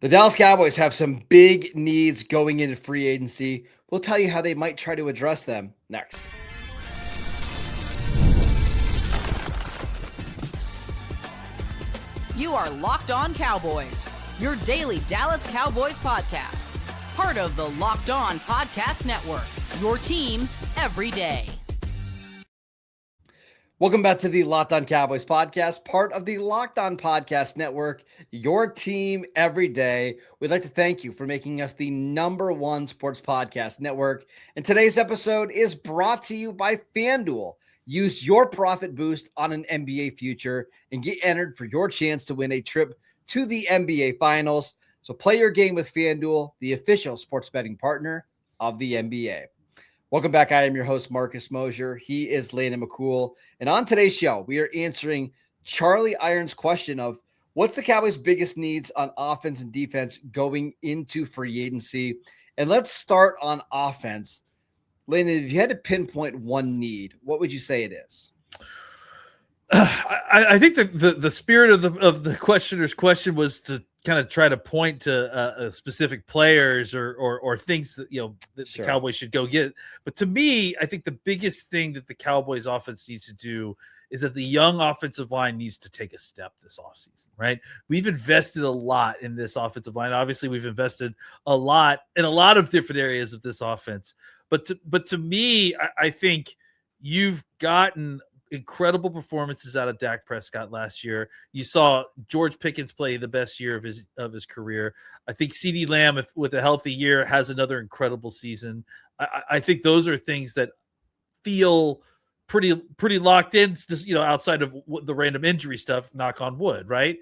The Dallas Cowboys have some big needs going into free agency. We'll tell you how they might try to address them next. You are Locked On Cowboys, your daily Dallas Cowboys podcast. Part of the Locked On Podcast Network, your team every day. Welcome back to the Locked On Cowboys podcast, part of the Locked On Podcast Network, your team every day. We'd like to thank you for making us the #1 sports podcast network. And today's episode is brought to you by FanDuel. Use your profit boost on an NBA future and get entered for your chance to win a trip to the NBA Finals. So play your game with FanDuel, the official sports betting partner of the NBA. Welcome back. I am your host, Marcus Mosher. He is Landon McCool. And on today's show, we are answering Charlie Iron's question of what's the Cowboys' biggest needs on offense and defense going into free agency. And let's start on offense. Landon, if you had to pinpoint one need, what would you say it is? I think the spirit of the questioner's question was to kind of try to point to specific players or things that that Sure. the Cowboys should go get. But to me, I think the biggest thing that the Cowboys offense needs to do is that the young offensive line needs to take a step this offseason, right? We've invested a lot in this offensive line. Obviously, we've invested a lot in a lot of different areas of this offense. But to me, I think you've gotten incredible performances out of Dak Prescott last year. You saw George Pickens play the best year of his career. I think CeeDee Lamb, with a healthy year, has another incredible season. I think those are things that feel pretty locked in, just outside of the random injury stuff. Knock on wood, right?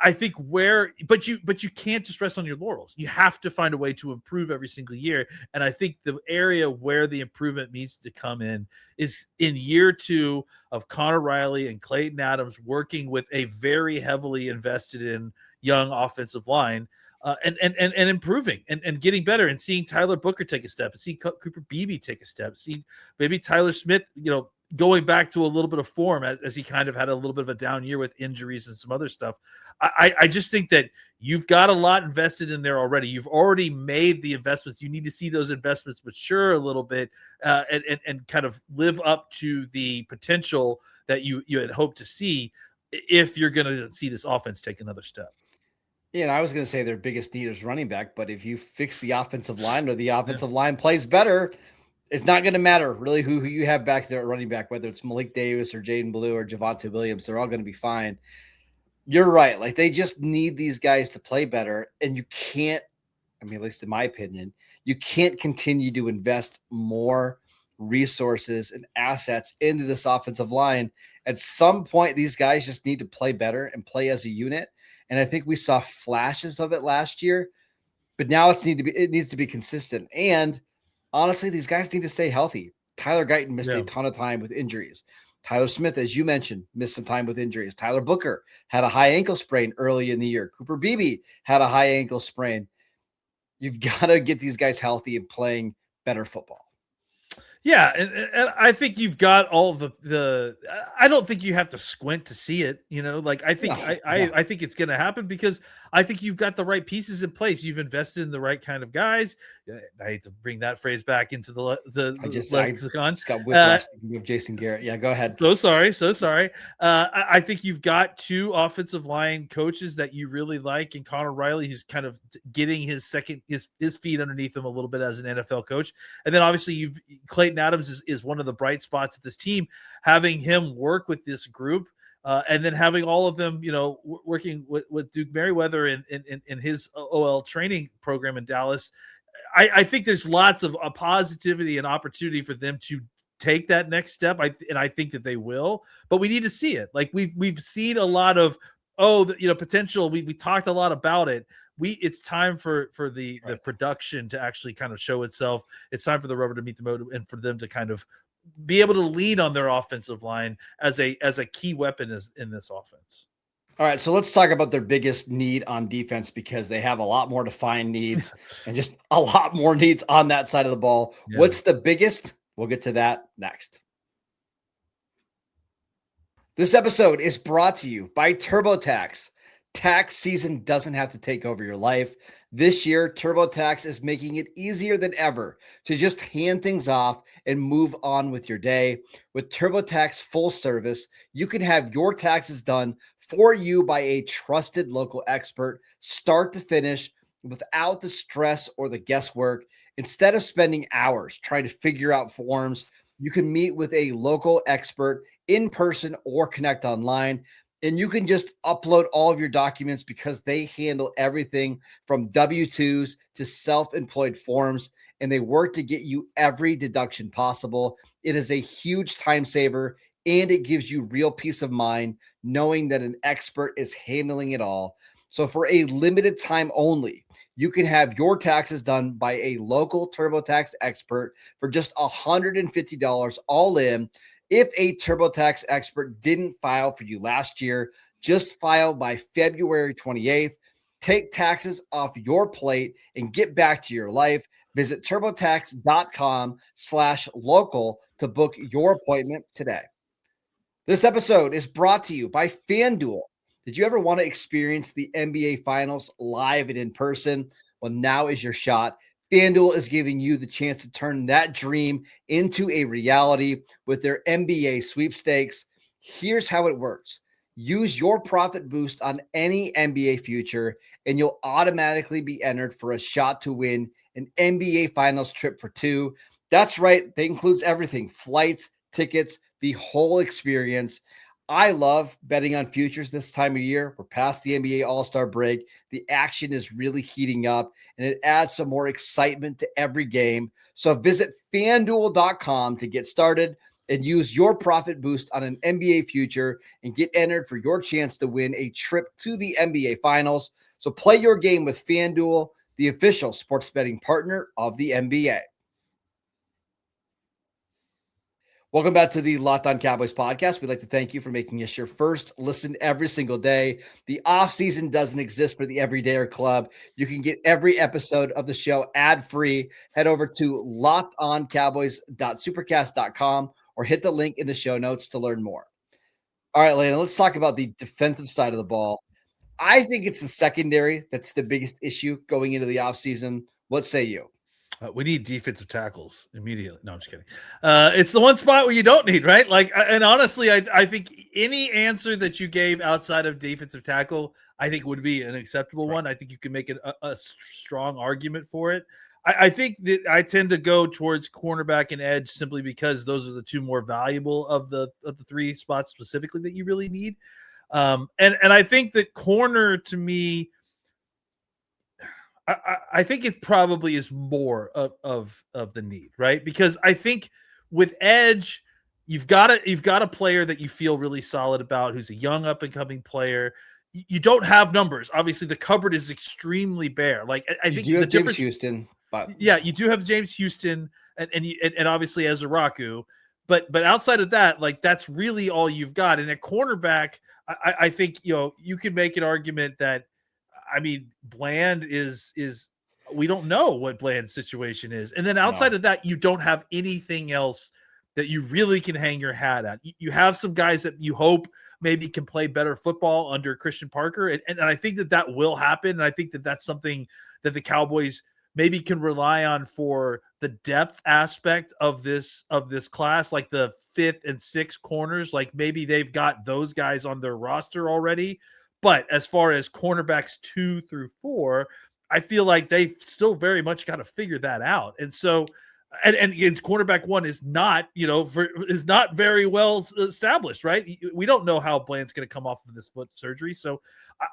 I think but you can't just rest on your laurels. You have to find a way to improve every single year. And I think the area where the improvement needs to come in is in year 2 of Connor Riley and Klayton Adams working with a very heavily invested in young offensive line and improving and getting better, and seeing Tyler Booker take a step, and see Cooper Beebe take a step, see maybe Tyler Smith, going back to a little bit of form as he kind of had a little bit of a down year with injuries and some other stuff. I just think that you've got a lot invested in there already. You've already made the investments. You need to see those investments mature a little bit and kind of live up to the potential that you had hoped to see if you're going to see this offense take another step. Yeah, and I was going to say their biggest need is running back, but if you fix the offensive line or the offensive line plays better, it's not going to matter really who you have back there at running back, whether it's Malik Davis or Jaden Blue or Javonte Williams. They're all going to be fine. You're right. Like, they just need these guys to play better, and you can't, at least in my opinion, you can't continue to invest more resources and assets into this offensive line. At some point, these guys just need to play better and play as a unit. And I think we saw flashes of it last year, but now it needs to be consistent. And honestly, these guys need to stay healthy. Tyler Guyton missed a ton of time with injuries. Tyler Smith, as you mentioned, missed some time with injuries. Tyler Booker had a high ankle sprain early in the year. Cooper Beebe had a high ankle sprain. You've got to get these guys healthy and playing better football. Yeah, and I think you've got all the. I don't think you have to squint to see it. I think I think it's going to happen because I think you've got the right pieces in place. You've invested in the right kind of guys. I hate to bring that phrase back into the lexicon. I just got whiplash of Jason Garrett. Yeah, go ahead. So sorry. I think you've got 2 offensive line coaches that you really like, and Connor Riley, who's kind of getting his feet underneath him a little bit as an NFL coach, and then obviously Klayton Adams is one of the bright spots of this team. Having him work with this group. And then having all of them, working with Duke Merriweather in his OL training program in Dallas, I think there's lots of positivity and opportunity for them to take that next step. And I think that they will, but we need to see it. Like we've seen a lot of potential. We talked a lot about it. It's time for the production to actually kind of show itself. It's time for the rubber to meet the road and for them to kind of be able to lean on their offensive line as a key weapon in this offense. All right, so let's talk about their biggest need on defense, because they have a lot more defined needs and just a lot more needs on that side of the ball. Yeah. What's the biggest? We'll get to that next. This episode is brought to you by TurboTax. Tax season doesn't have to take over your life. This year, TurboTax is making it easier than ever to just hand things off and move on with your day. With TurboTax full service, you can have your taxes done for you by a trusted local expert, start to finish, without the stress or the guesswork. Instead of spending hours trying to figure out forms, you can meet with a local expert in person or connect online. And you can just upload all of your documents because they handle everything from W-2s to self-employed forms, and they work to get you every deduction possible. It is a huge time saver, and it gives you real peace of mind knowing that an expert is handling it all. So for a limited time only, you can have your taxes done by a local TurboTax expert for just $150 all in. If a TurboTax expert didn't file for you last year, just file by February 28th. Take taxes off your plate and get back to your life. Visit turbotax.com/local to book your appointment today. This episode is brought to you by FanDuel. Did you ever want to experience the NBA Finals live and in person? Well, now is your shot. FanDuel is giving you the chance to turn that dream into a reality with their NBA sweepstakes. Here's how it works. Use your profit boost on any NBA future, and you'll automatically be entered for a shot to win an NBA Finals trip for two. That's right. That includes everything: flights, tickets, the whole experience. I love betting on futures this time of year. We're past the NBA All-Star break. The action is really heating up, and it adds some more excitement to every game. So visit FanDuel.com to get started and use your profit boost on an NBA future and get entered for your chance to win a trip to the NBA Finals. So play your game with FanDuel, the official sports betting partner of the NBA. Welcome back to the Locked On Cowboys podcast. We'd like to thank you for making us your first listen every single day. The offseason doesn't exist for the Everydayer Club. You can get every episode of the show ad-free. Head over to lockedoncowboys.supercast.com or hit the link in the show notes to learn more. All right, Landon, let's talk about the defensive side of the ball. I think it's the secondary that's the biggest issue going into the offseason. What say you? We need defensive tackles immediately. No, I'm just kidding. It's the one spot where you don't need, right? And honestly, I think any answer that you gave outside of defensive tackle, I think would be an acceptable one. I think you can make a strong argument for it. I think that I tend to go towards cornerback and edge simply because those are the two more valuable of the three spots specifically that you really need. And I think that corner, to me, I think it probably is more of the need, right? Because I think with edge, you've got a player that you feel really solid about, who's a young up and coming player. You don't have numbers. Obviously, the cupboard is extremely bare. Like I think you have the difference, James Houston, but yeah, you do have James Houston and obviously Ezraku. But outside of that, like that's really all you've got. And at cornerback, I think you can make an argument that, I mean, Bland is we don't know what Bland's situation is. And then outside of that, you don't have anything else that you really can hang your hat at. You have some guys that you hope maybe can play better football under Christian Parker. And I think that will happen. And I think that that's something that the Cowboys maybe can rely on for the depth aspect of this class, like the 5th and 6th corners. Like maybe they've got those guys on their roster already. But as far as cornerbacks 2 through 4, I feel like they've still very much got to figure that out. And so, and cornerback 1 is not, is not very well established, right? We don't know how Bland's going to come off of this foot surgery. So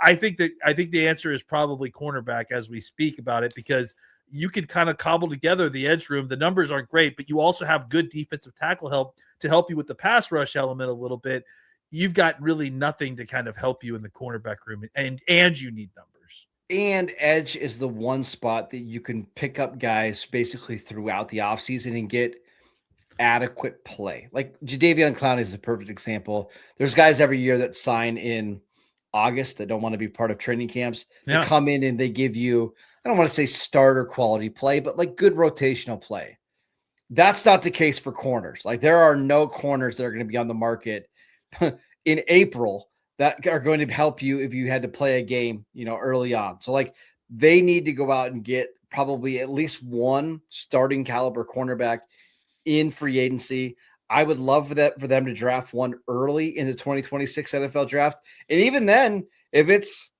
I think the answer is probably cornerback as we speak about it, because you can kind of cobble together the edge room. The numbers aren't great, but you also have good defensive tackle help to help you with the pass rush element a little bit. You've got really nothing to kind of help you in the cornerback room, and you need numbers. And edge is the one spot that you can pick up guys basically throughout the offseason and get adequate play. Like Jadeveon Clowney is a perfect example. There's guys every year that sign in August that don't want to be part of training camps. They come in and they give you, I don't want to say starter quality play, but like good rotational play. That's not the case for corners. Like there are no corners that are going to be on the market in April that are going to help you if you had to play a game, early on. So like they need to go out and get probably at least one starting caliber cornerback in free agency. I would love for them to draft one early in the 2026 NFL draft. And even then, if it's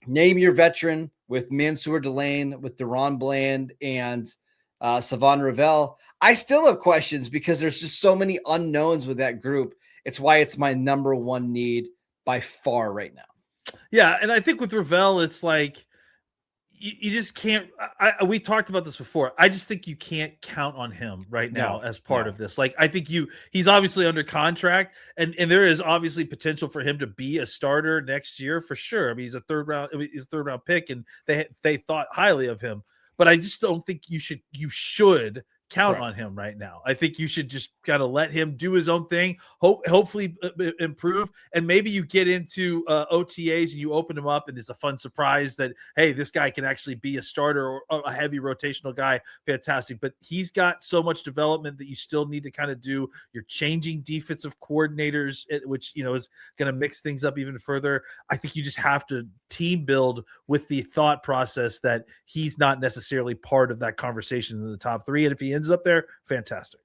name your veteran with Mansour Delane, with Daron Bland, and Shavon Revel, I still have questions because there's just so many unknowns with that group. It's why it's my number one need by far right now. Yeah, and I think with Revel, it's like you just can't. We talked about this before. I just think you can't count on him right now as part of this. Like, I think he's obviously under contract, and there is obviously potential for him to be a starter next year for sure. I mean, he's a third round pick, and they thought highly of him. But I just don't think you should count on him right now. I think you should just kind of let him do his own thing, hopefully improve, and maybe you get into OTAs and you open him up and it's a fun surprise that, hey, this guy can actually be a starter or a heavy rotational guy. Fantastic. But he's got so much development that you still need to kind of do. You're changing defensive coordinators, which, is going to mix things up even further. I think you just have to team build with the thought process that he's not necessarily part of that conversation in the top three. And if he ends up there, fantastic.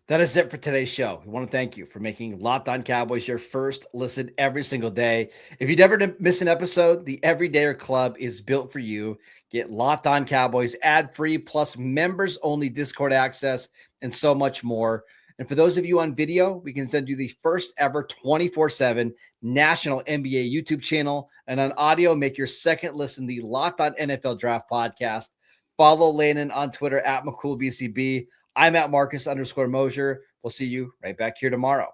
That is it for today's show. We want to thank you for making Locked On Cowboys your first listen every single day. If you never miss an episode, the Everydayer Club is built for you. Get Locked On Cowboys ad-free plus members-only Discord access and so much more. And for those of you on video, we can send you the first ever 24/7 national NBA YouTube channel. And on audio, make your second listen the Locked On NFL Draft podcast. Follow Landon on Twitter at McCoolBCB. I'm at Marcus _Mosher. We'll see you right back here tomorrow.